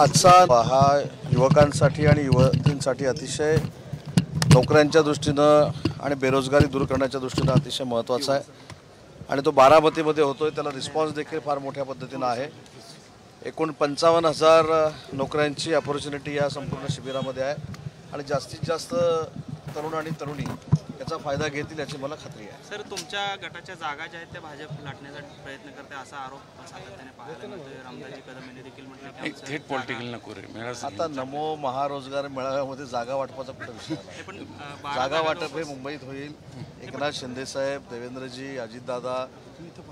आजचा हा युवकांसाठी आणि युवतींसाठी अतिशय नोकऱ्यांच्या दृष्टीनं आणि बेरोजगारी दूर करण्याच्या दृष्टीनं अतिशय महत्त्वाचा आहे आणि तो बारामतीमध्ये होतोय. त्याला रिस्पॉन्स देखील फार मोठ्या पद्धतीनं आहे. एकूण 55,000 नोकऱ्यांची अपॉर्च्युनिटी या संपूर्ण शिबिरामध्ये आहे आणि जास्तीत जास्त तरुण आणि तरुणी याचा फायदा घेतील याची मला खात्री आहे. सर, तुमच्या गटाच्या जागा ज्या आहेत त्या भाजप लाटण्याचा प्रयत्न करते असा आरोप सातत्याने पाहायला मिळतोय. रामदासजी कदम यांनी देखील म्हटलं की थेट पॉलिटिकल नको रे. आता नमो महारोजगार मेळाव्यामध्ये जागा वाटपाचा कुठं विषय आहे? पण जागा वाटप हे मुंबईत होईल. एकनाथ शिंदे साहेब, देवेंद्रजी, अजितदादा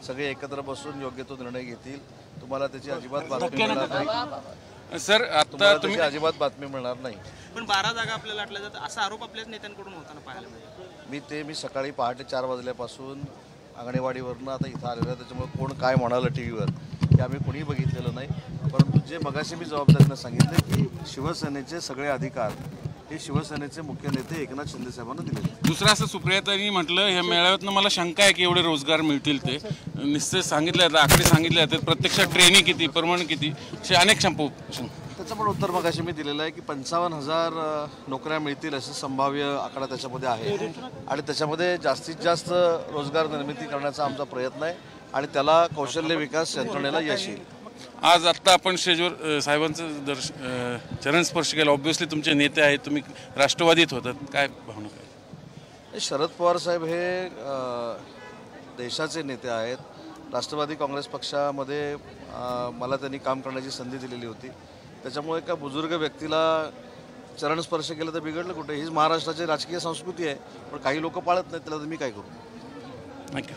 सगळे एकत्र बसून योग्य तो निर्णय घेतील. तुम्हाला त्याची अजिबात बातमी मिळणार नाही. सर, आता त्याची अजिबात बातमी मिळणार नाही. पण 12 जागा आपल्याला लाटल्या जातात असा आरोप आपल्याच नेत्यांकडून होताना पाहायला मिळतो. मी सकाळी पहाटे 4 वाजल्यापासून अंगणेवाडीवरनं आता इथं आलेलो आहे. त्याच्यामुळे कोण काय म्हणालं टी व्हीवर हे आम्ही कोणीही बघितलेलं नाही. परंतु जे मगाशी मी जबाबदारीनं सांगितले की शिवसेनेचे सगळे अधिकार हे शिवसेनेचे मुख्य नेते एकनाथ शिंदे साहेबांना दिले. दुसरं असं सुप्रियाताईंनी म्हटलं ह्या मेळाव्यातनं मला शंका आहे की एवढे रोजगार मिळतील. ते निश्चित सांगितले आहेत, आकडे सांगितले आहेत. प्रत्यक्षात ट्रेनिंग किती, प्रमाण किती, असे अनेक त्याचं पण उत्तर मगाशी मी दिलेलं आहे की 55,000 नोकऱ्या मिळतील असं संभाव्य आकडा त्याच्यामध्ये आहे आणि त्याच्यामध्ये जास्तीत जास्त रोजगार निर्मिती करण्याचा आमचा प्रयत्न आहे आणि त्याला कौशल्य विकास यंत्रणेला यश येईल. आज आत्ता आपण स्टेजवर साहेबांचं चरण स्पर्श केला. ऑब्व्हियसली तुमचे नेते आहेत, तुम्ही राष्ट्रवादीत होतात, काय भावना काय? शरद पवार साहेब हे देशाचे नेते आहेत. राष्ट्रवादी काँग्रेस पक्षामध्ये मला त्यांनी काम करण्याची संधी दिलेली होती. त्याच्यामुळे एका बुजुर्ग व्यक्तीला चरण स्पर्श केलं तर बिघडलं कुठे? हीच महाराष्ट्राची राजकीय संस्कृती आहे. पण काही लोक पाळत नाहीत, त्याला तर मी काय करू? थँक्यू.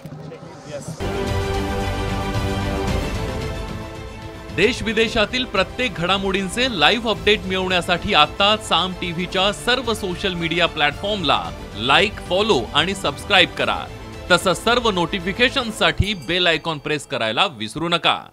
देश विदेशातील प्रत्येक घडामोडींचे लाईव्ह अपडेट मिळवण्यासाठी आता साम टीव्हीच्या सर्व सोशल मीडिया प्लॅटफॉर्मला लाईक, फॉलो आणि सबस्क्राईब करा. तसंच सर्व नोटिफिकेशनसाठी बेल आयकॉन प्रेस करायला विसरू नका.